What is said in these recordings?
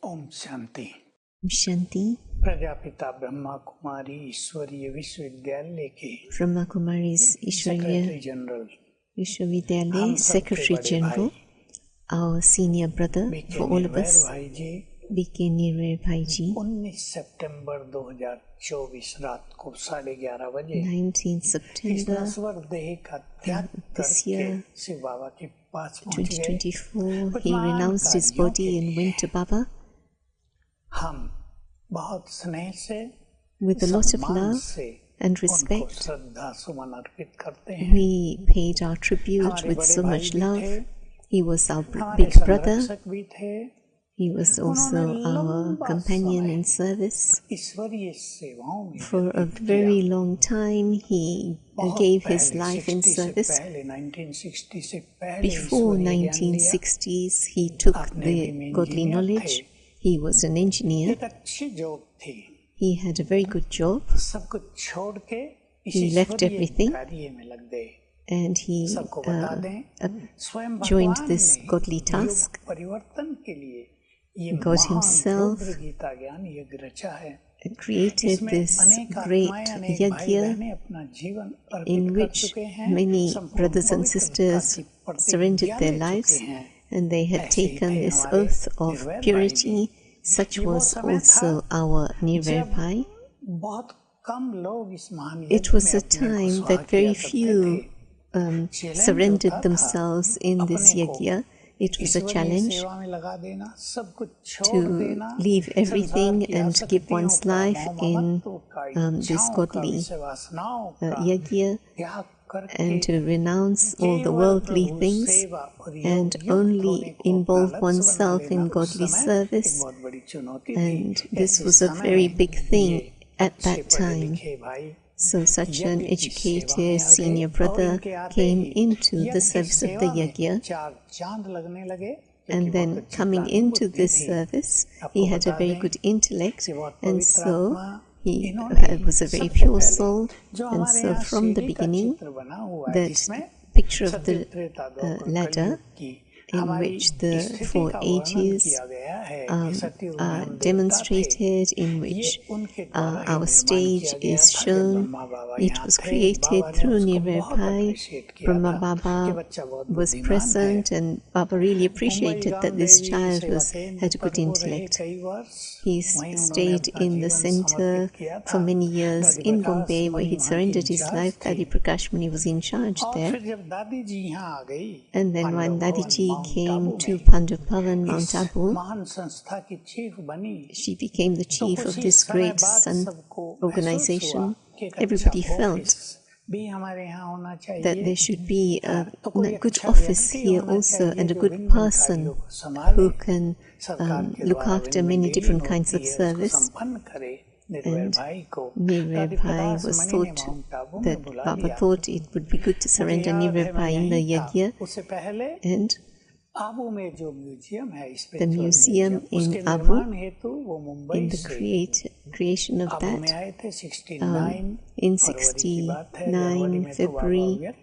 Om Shanti. Shanti. Prajapita Brahma Kumari ईश्वरीय विश्वविद्यालय के Brahma Kumari's secretary Ishwariya general Vishwavidyalaya Secretary General, our senior brother BK for all of Nirwair us, भाई जी B.K. Nirwairbhai ji, 19 सितंबर 2024 रात को 11:30 बजे 19 इस September नश्वर देह का त्याग this करके year, शिव बाबा के पास पहुंच गए। 2024, he renounced his body and went to Baba हम बहुत स्नेह से with a lot of सम्मान love से and उनको respect. श्रद्धा सुमन अर्पित करते हैं। We paid our tribute हमारे with बड़े so भाई much भी love. थे, He was our हमारे big brother. संरक्षक भी थे। He was also our companion in service. ईश्वरीय सेवाओं में For a very long time, he gave his life in service. पहले 1960 से पहले Before 1960s, he took the godly knowledge. He was an engineer. एक अच्छी जॉब थी। He had a very good job. सब कुछ छोड़ के He left everything कार्य में लग गए। and he सबको बता दें, स्वयं joined भगवान this ने godly युग task. परिवर्तन के लिए ये God महान himself रुद्र गीता ज्ञान यज्ञ रचा है। created इसमें this अनेक great आत्माएं, अनेक भाई yajna बहनें अपना जीवन अर्पित in कर which चुके हैं। many संपूर्ण brothers and पवित्रता sisters की प्रतिज्ञा surrendered their ले lives, चुके हैं। and they had ऐसे ही taken थे this हमारे oath of निर्वैर भाई purity. भी। Such ये वो was समय also था our जब Nirwairbhai. बहुत कम लोग इस महान It यज्ञ was में a अपने को time स्वाहा that किया very करते few थे। चैलेंज surrendered होता था themselves in this अपने को yajna. It was a ईश्वरीय challenge सेवा में लगा देना, सब कुछ छोड़ to देना, leave संसार everything की and give आसक्तियों one's का, life मोह in ममत्व का, this इच्छाओं का, godly विषय वासनाओं का yajna, त्याग करके and to renounce all the केवल worldly प्रभु things सेवा और and योग युक्त only होने को अपना involve लक्ष्य बना oneself लेना in उस godly समय service. एक बहुत बड़ी चुनौती थी। And this ऐसे was a समय very में big thing ये at अच्छे that पढ़े time. लिखे भाई So such an यज्ञ की सेवा में educated आ senior गए और brother इनके आते came ही into the यज्ञ की service of सेवा the में yajna, चार चांद लगने लगे। and then coming into this service, he had a very good intellect, and so he was a very pure soul. And so from the beginning, that picture of the ladder in which the four ages are demonstrated, in which our stage is shown. It was created through Nirwairbhai. Brahma Baba was present, and Baba really appreciated that this child had a good intellect. He stayed in the center for many years in Bombay, where he surrendered his life. Dadi Prakash Muni was in charge there. And then when Dadiji came to Pandav Bhavan, Mount Abu, she became the chief of this great sun organization. Everybody felt that there should be a good office here also, and a good person who can look after many different kinds of service. And Nirwairbhai was thought that Baba thought it would be good to surrender Nirwairbhai in the yajna, and the museum in Abu, in the creation of that, in 69 February,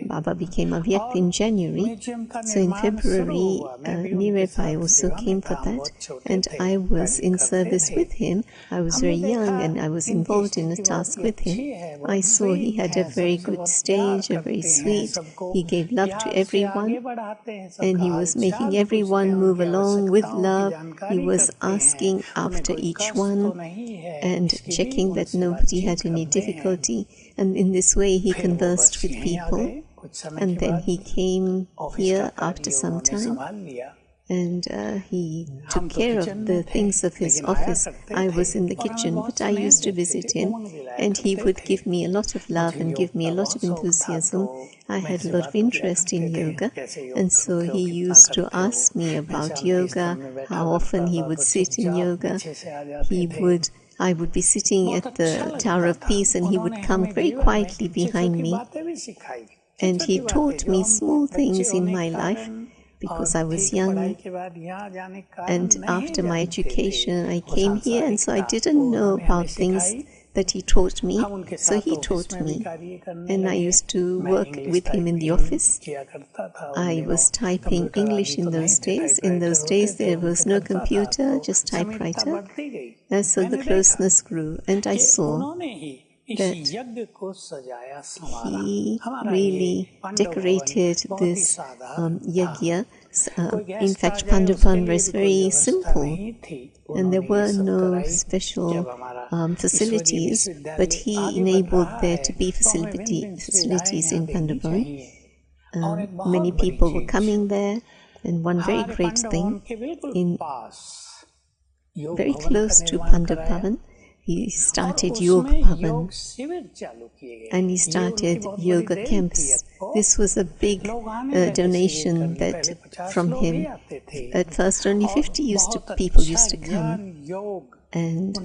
Baba became Avyakt in January. So in February, Nirwairbhai also came for that, and I was in service with him. I was very young, and I was involved in a task with him. I saw he had a very good stage, a very sweet. He gave love to everyone, and he was making everyone move along with love. He was asking after each one and checking that nobody had any difficulty. And in this way he conversed with people. And then he came here after some time, and he took care of the things of his office. I was in the kitchen, but I used to visit him, and he would give me a lot of love and give me a lot of enthusiasm. I had a lot of interest in yoga, and so he used to ask me about yoga, how often he would sit in yoga. I would be sitting at the Tower of Peace, and he would come very quietly behind me, and he taught me small things in my life, because I was young, and after my education I came here, and so I didn't know about things that he taught me. So he taught me, and I used to work with him in the office. I was typing English in those days. In those days, there was no computer, just typewriter. And so the closeness grew, and I saw that he really decorated this yajna. In fact, Pandavan was very simple, and there were no special facilities, but he enabled there to be facilities in Pandavan. Many people were coming there, and one very great thing, very close to Pandavan, he started Yoga Bhavan, and he started yoga camps. This was a big donation from him. At first, only 50 people used to come, and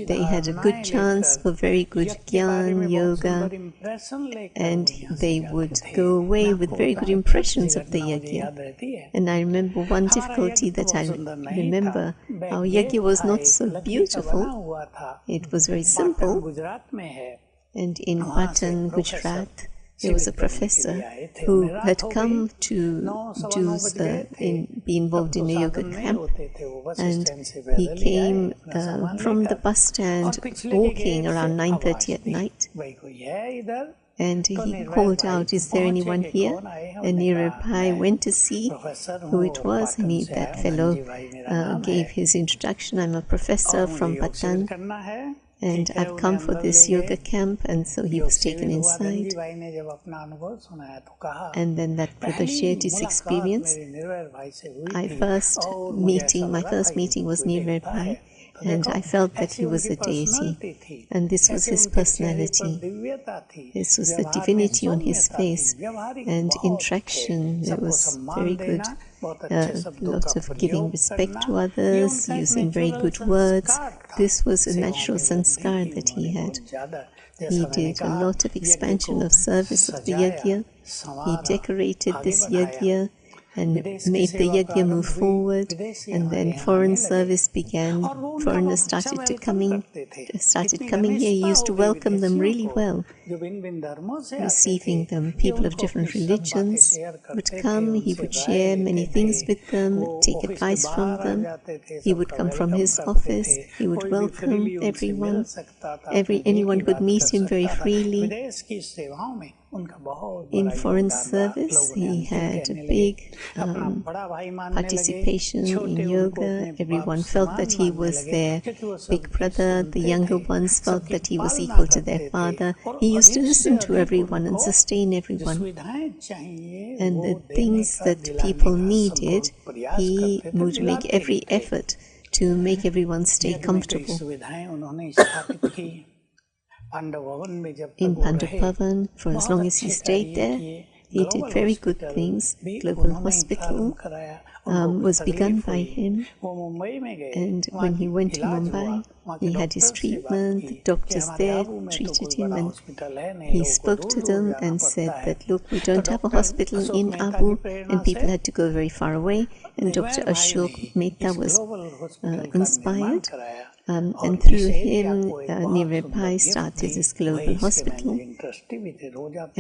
they had a good chance for very good Gyan, Yoga, and they would go away with very good impressions of the yajna. And I remember one difficulty that I remember, our yajna was not so beautiful, it was very simple, and in Patan, Gujarat, there was a professor who had come to be involved in a yoga camp, and he came from the bus stand walking around 9:30 at night, and he called out, "Is there anyone here?" And Nirwairbhai went to see who it was, and that fellow gave his introduction. "I'm a professor from Patan, and I've come for this yoga camp," and so he was taken inside. And then that brother shared his experience. My first meeting was Nirwairbhai, and I felt that he was a deity, and this was his personality. This was the divinity on his face, and interaction. There was very good, lots of giving respect to others, using very good words. This was a natural sanskar that he had. He did a lot of expansion of service of the yajna. He decorated this yajna and made the yajna move forward, and then foreign service began. Foreigners started coming here. He used to welcome them really well, receiving them. People of different religions would come. He would share many things with them, take advice from them. He would come from his office. He would welcome everyone. Anyone could meet him very freely. In foreign service, he had a big participation in yoga. Everyone felt that he was their big brother. The younger ones felt that he was equal to their father. He used to listen to everyone and sustain everyone. And the things that people needed, he would make every effort to make everyone stay comfortable. In Pandavan, for as long as he stayed there, he did very good things. Global Hospital was begun by him, and when he went to Mumbai, he had his treatment. The doctors there treated him, and he spoke to them and said that, "Look, we don't have a hospital in Abu," and people had to go very far away. And Dr. Ashok Mehta was inspired. And through him, Nirwairbhai started this global hospital,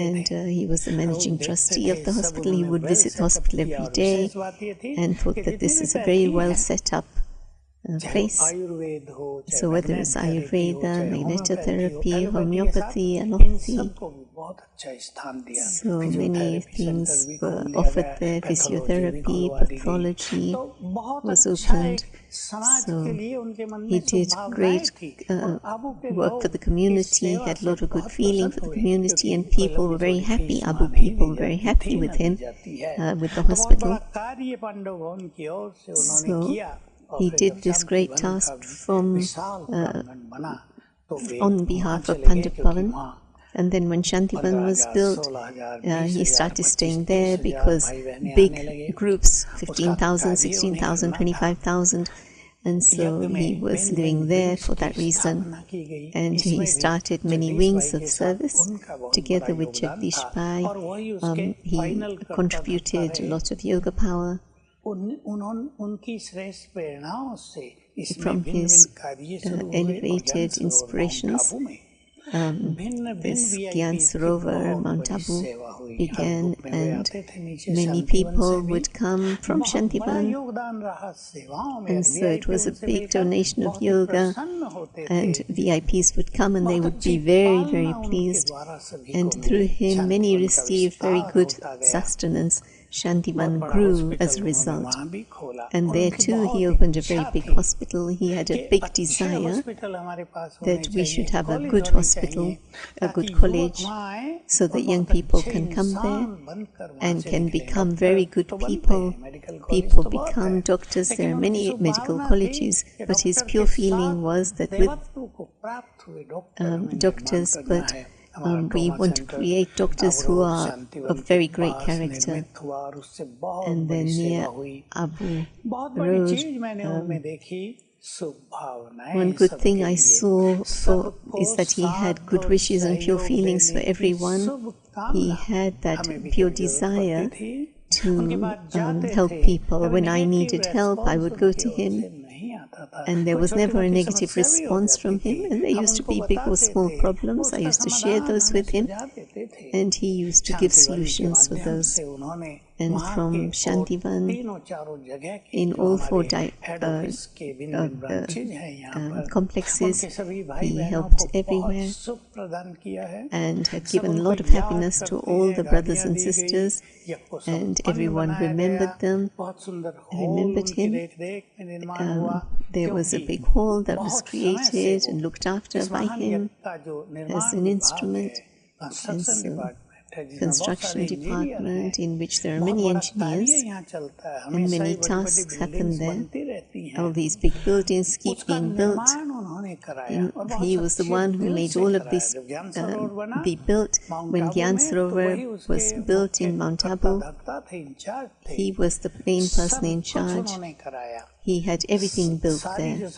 and he was the managing trustee of the hospital. He would visit the hospital every day and thought that this is a very well set up place. So whether it's Ayurveda, magnetotherapy, homeopathy, allopathy, so many things were offered there. Physiotherapy, pathology was opened. So he did great work for the community, had a lot of good feeling for the community, and people were very happy. Abu people were very happy with him, with the hospital. So he did this great task on behalf of Pandit Bhavan. And then when Shantiban was built, he started staying there because big groups, 15,000, 16,000, 25,000, and so he was living there for that reason. And he started many wings of service together with Jagdish Bhai. He contributed a lot of yoga power. from his elevated inspirations, this Gyan Sarovar, Mount Abu began, and many people would come from Shantivan, and so it was a big donation of yoga, and VIPs would come and they would be very, very pleased, and through him many received very good sustenance. Shantivan grew as a result, and there too he opened a very big hospital. He had a big desire that we should have a good hospital, a good college, so that young people can come there and can become very good people. People become doctors. There are many medical colleges, but his pure feeling was that with doctors, but we want to create doctors who are of very great character. And then near Abu Road, one good thing I saw is that he had good wishes and pure feelings for everyone. He had that pure desire to help people. When I needed help, I would go to him, and there was never a negative response from him, and there used to be big or small problems. I used to share those with him, and he used to give solutions for those. And from Shantivan, in all four complexes, he helped everywhere and had given a lot of happiness to all the brothers and sisters, and everyone remembered them, remembered him. There was a big hall that was created and looked after by him as an instrument. And so, construction department in which there are many engineers and many tasks happen there. All these big buildings keep being built. He was the one who made all of this be built. When Gyan Sarovar was built in Mount Abu, he was the main person in charge. He had everything built there.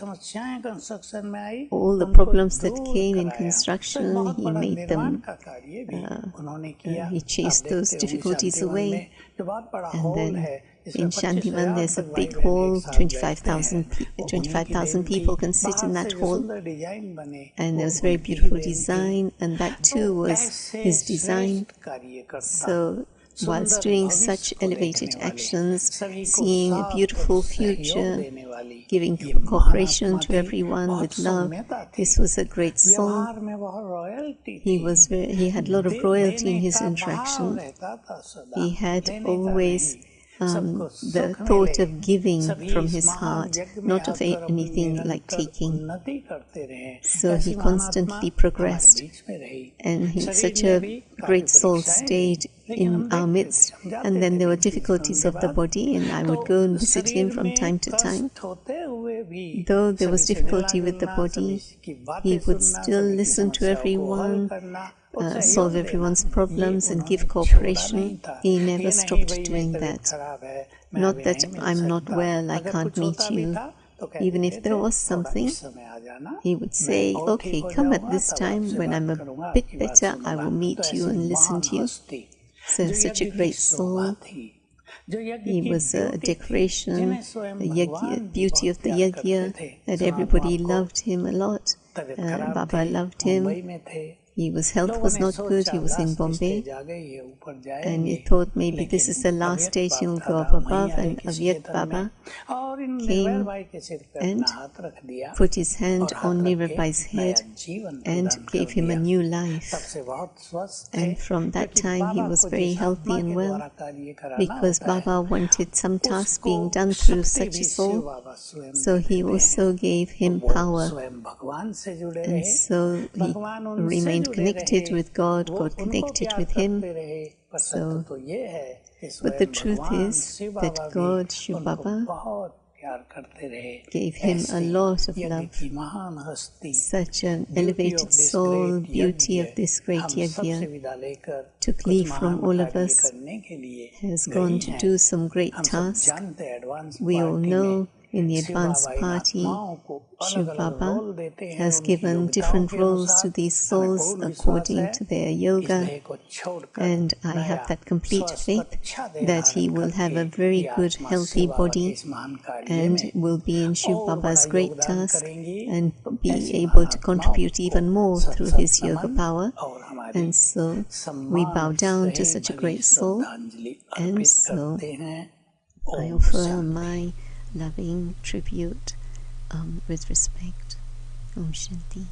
All the problems that came in construction, he made them, he chased those difficulties away. And then in Shantivan, there's a big hall, 25,000 people can sit in that hall. And there was very beautiful design, and that too was his design. So, whilst doing such elevated actions, seeing a beautiful future, giving cooperation to everyone with love, this was a great soul. He had a lot of royalty in his interaction. He had always the thought of giving from his heart, not of anything like taking. So he constantly progressed, and such a great soul stayed in our midst. And then there were difficulties of the body, and I would go and visit him from time to time. Though there was difficulty with the body, he would still listen to everyone, solve everyone's problems and give cooperation. He never stopped doing that. Not that I'm not well, I can't meet you. Even if there was something, he would say, okay, come at this time when I'm a bit better, I will meet you and listen to you. So such a great soul. He was a decoration, the beauty of the yajna, that everybody loved him a lot. Baba loved him. His health was not good. He was in Bombay, and he thought maybe this is the last stage he'll go up above, and Avyat Baba came and put his hand on Nirwairbhai's head and gave him a new life. And from that time he was very healthy and well, because Baba wanted some task being done through such a soul, so he also gave him power. And so he remained connected with God, God connected with him. So, but the truth is that God, Shiv Baba, gave him a lot of love. Such an elevated soul, beauty of this great yajna, took leave from all of us, has gone to do some great task. We all know in the advanced party, Shiv Baba has given different roles to these souls according to their yoga, and I have that complete faith that he will have a very good, healthy body and will be in Shiv Baba's great task and be able to contribute even more through his yoga power. And so we bow down to such a great soul, and so I offer my loving tribute with respect. Om Shanti.